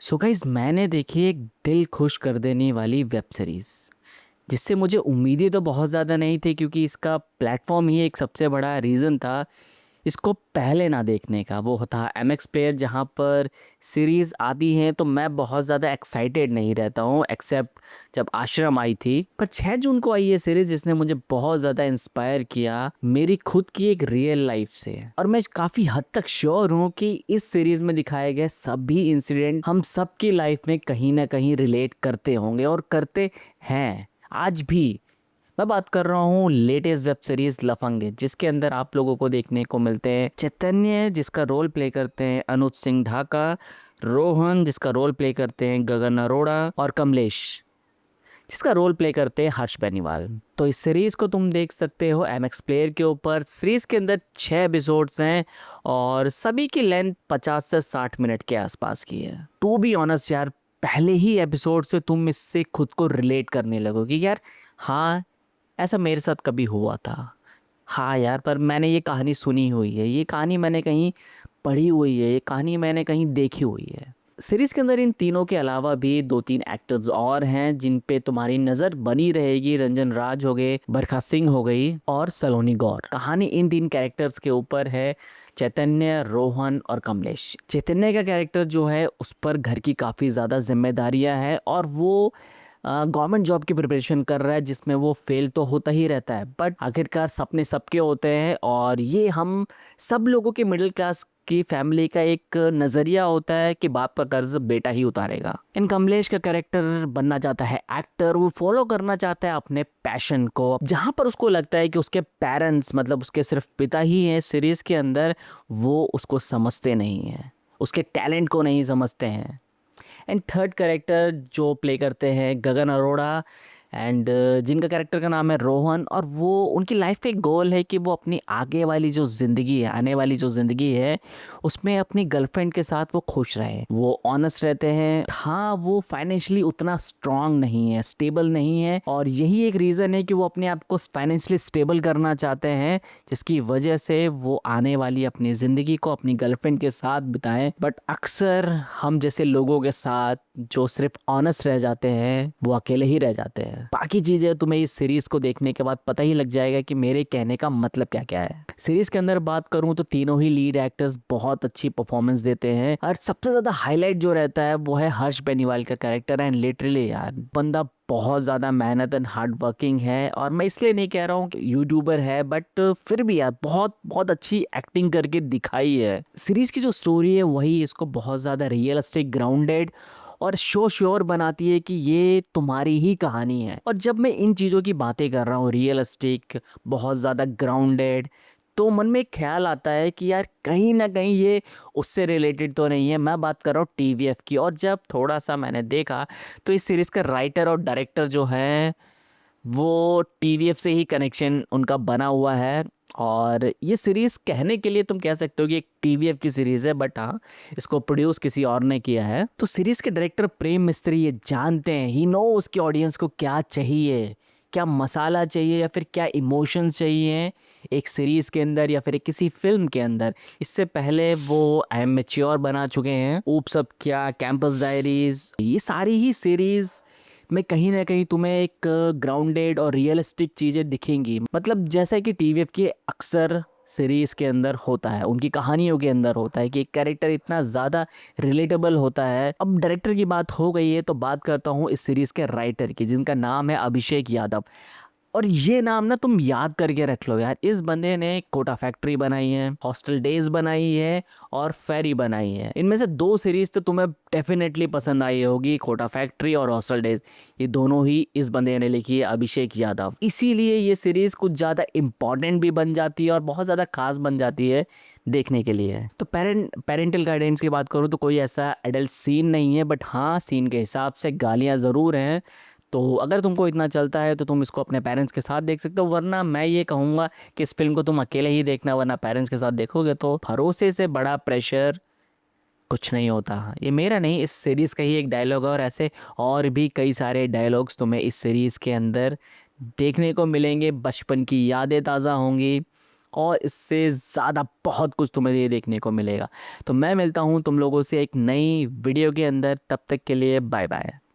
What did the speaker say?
So guys, मैंने देखी एक दिल खुश कर देने वाली वेब सीरीज़ जिससे मुझे उम्मीदें तो बहुत ज़्यादा नहीं थी, क्योंकि इसका प्लेटफॉर्म ही एक सबसे बड़ा रीज़न था इसको पहले ना देखने का। वो था एमएक्स प्लेयर, जहाँ पर सीरीज़ आती हैं तो मैं बहुत ज़्यादा एक्साइटेड नहीं रहता हूँ, एक्सेप्ट जब आश्रम आई थी। पर 6 जून को आई ये सीरीज़ जिसने मुझे बहुत ज़्यादा इंस्पायर किया मेरी खुद की एक रियल लाइफ से। और मैं काफ़ी हद तक श्योर हूँ कि इस सीरीज़ में दिखाए गए सभी इंसिडेंट हम सबकी लाइफ में कहीं ना कहीं रिलेट करते होंगे और करते हैं आज भी। मैं बात कर रहा हूँ लेटेस्ट वेब सीरीज लफंगे, जिसके अंदर आप लोगों को देखने को मिलते हैं चैतन्य, जिसका रोल प्ले करते हैं अनुज सिंह ढाका, रोहन जिसका रोल प्ले करते हैं गगन अरोड़ा, और कमलेश जिसका रोल प्ले करते हैं हर्ष बेनीवाल। तो इस सीरीज को तुम देख सकते हो एमएक्स प्लेयर के ऊपर। सीरीज के अंदर 6 एपिसोड्स हैं और सभी की लेंथ 50 से 60 मिनट के आसपास की है। टू बी ऑनेस्ट यार, पहले ही एपिसोड से तुम इससे खुद को रिलेट करने लगोगे यार, हाँ ऐसा मेरे साथ कभी हुआ था। हाँ यार, पर मैंने ये कहानी सुनी हुई है, ये कहानी मैंने कहीं पढ़ी हुई है, ये कहानी मैंने कहीं देखी हुई है। सीरीज के अंदर इन तीनों के अलावा भी 2-3 एक्टर्स और हैं जिन पे तुम्हारी नज़र बनी रहेगी। रंजन राज हो गए, बरखा सिंह हो गई और सलोनी गौर। कहानी इन 3 कैरेक्टर्स के ऊपर है, चैतन्य, रोहन और कमलेश। चैतन्य का कैरेक्टर जो है उस पर घर की काफ़ी ज़्यादा जिम्मेदारियां हैं और वो गवर्नमेंट जॉब की प्रिपरेशन कर रहा है, जिसमें वो फेल तो होता ही रहता है, बट आखिरकार सपने सबके होते हैं और ये हम सब लोगों के मिडिल क्लास की फैमिली का एक नज़रिया होता है कि बाप का कर्ज बेटा ही उतारेगा। इन कमलेश का कैरेक्टर बनना चाहता है एक्टर, वो फॉलो करना चाहता है अपने पैशन को, जहाँ पर उसको लगता है कि उसके पेरेंट्स, मतलब उसके सिर्फ पिता ही हैं सीरीज के अंदर, वो उसको समझते नहीं हैं, उसके टैलेंट को नहीं समझते हैं। एंड थर्ड कैरेक्टर जो प्ले करते हैं गगन अरोड़ा, एंड जिनका कैरेक्टर का नाम है रोहन, और वो उनकी लाइफ का एक गोल है कि वो अपनी आगे वाली जो ज़िंदगी है, आने वाली जो ज़िंदगी है, उसमें अपनी गर्लफ्रेंड के साथ वो खुश रहे, वो ऑनेस्ट रहते हैं। हाँ, वो फाइनेंशियली उतना स्ट्रांग नहीं है, स्टेबल नहीं है, और यही एक रीज़न है कि वो अपने आप को फाइनेंशियली स्टेबल करना चाहते हैं, जिसकी वजह से वो आने वाली अपनी ज़िंदगी को अपनी गर्लफ्रेंड के साथ बिताएं। बट अक्सर हम जैसे लोगों के साथ जो सिर्फ ऑनेस्ट रह जाते हैं, वो अकेले ही रह जाते हैं। बाकी चीजें तुम्हें इस सीरीज को देखने के बाद पता ही लग जाएगा कि मेरे कहने का मतलब क्या क्या है। सीरीज के अंदर बात करूं तो तीनों ही लीड एक्टर्स बहुत अच्छी परफॉर्मेंस देते हैं, और सबसे ज्यादा हाईलाइट जो रहता है वो है हर्ष बेनीवाल का कैरेक्टर। एंड लिटरली यार, बंदा बहुत ज़्यादा मेहनत एंड हार्ड वर्किंग है, और मैं इसलिए नहीं कह रहा हूँ कि यूट्यूबर है, बट फिर भी यार बहुत बहुत अच्छी एक्टिंग करके दिखाई है। सीरीज की जो स्टोरी है वही इसको बहुत ज़्यादा रियलिस्टिक, ग्राउंडेड और श्योर बनाती है कि ये तुम्हारी ही कहानी है। और जब मैं इन चीज़ों की बातें कर रहा हूँ, रियलिस्टिक, बहुत ज़्यादा ग्राउंडेड, तो मन में एक ख्याल आता है कि यार कहीं ना कहीं ये उससे रिलेटेड तो नहीं है। मैं बात कर रहा हूँ टीवीएफ की, और जब थोड़ा सा मैंने देखा तो इस सीरीज़ का राइटर और डायरेक्टर जो है वो टीवीएफ से ही कनेक्शन उनका बना हुआ है। और ये सीरीज़ कहने के लिए तुम कह सकते हो कि एक टीवीएफ की सीरीज़ है, बट हाँ, इसको प्रोड्यूस किसी और ने किया है। तो सीरीज़ के डायरेक्टर प्रेम मिस्त्री ये जानते हैं, ही नो उसकी ऑडियंस को क्या चाहिए, क्या मसाला चाहिए या फिर क्या इमोशंस चाहिए एक सीरीज़ के अंदर या फिर किसी फिल्म के अंदर। इससे पहले वो आई एम मैच्योर बना चुके हैं, ऊप्स अप क्या, कैंपस डायरीज, ये सारी ही सीरीज़ में कहीं ना कहीं तुम्हें एक ग्राउंडेड और रियलिस्टिक चीज़ें दिखेंगी। मतलब जैसा कि टीवीएफ की अक्सर सीरीज़ के अंदर होता है, उनकी कहानियों के अंदर होता है कि एक कैरेक्टर इतना ज़्यादा रिलेटेबल होता है। अब डायरेक्टर की बात हो गई है तो बात करता हूँ इस सीरीज़ के राइटर की, जिनका नाम है अभिषेक यादव। और ये नाम ना तुम याद करके रख लो यार, इस बंदे ने कोटा फैक्ट्री बनाई है, हॉस्टल डेज बनाई है और फेरी बनाई है। इनमें से 2 सीरीज तो तुम्हें डेफिनेटली पसंद आई होगी, कोटा फैक्ट्री और हॉस्टल डेज। ये दोनों ही इस बंदे ने लिखी है, अभिषेक यादव। इसीलिए ये सीरीज कुछ ज़्यादा इंपॉर्टेंट भी बन जाती है और बहुत ज़्यादा खास बन जाती है देखने के लिए। तो पेरेंटल गाइडेंस की बात करूँ तो कोई ऐसा एडल्ट सीन नहीं है, बट हाँ सीन के हिसाब से गालियाँ ज़रूर हैं। तो अगर तुमको इतना चलता है तो तुम इसको अपने पेरेंट्स के साथ देख सकते हो, वरना मैं ये कहूँगा कि इस फिल्म को तुम अकेले ही देखना, वरना पेरेंट्स के साथ देखोगे तो भरोसे से बड़ा प्रेशर कुछ नहीं होता। ये मेरा नहीं, इस सीरीज़ का ही एक डायलॉग है, और ऐसे और भी कई सारे डायलॉग्स तुम्हें इस सीरीज़ के अंदर देखने को मिलेंगे। बचपन की यादें ताज़ा होंगी और इससे ज़्यादा बहुत कुछ तुम्हें ये देखने को मिलेगा। तो मैं मिलता हूँ तुम लोगों से एक नई वीडियो के अंदर, तब तक के लिए बाय बाय।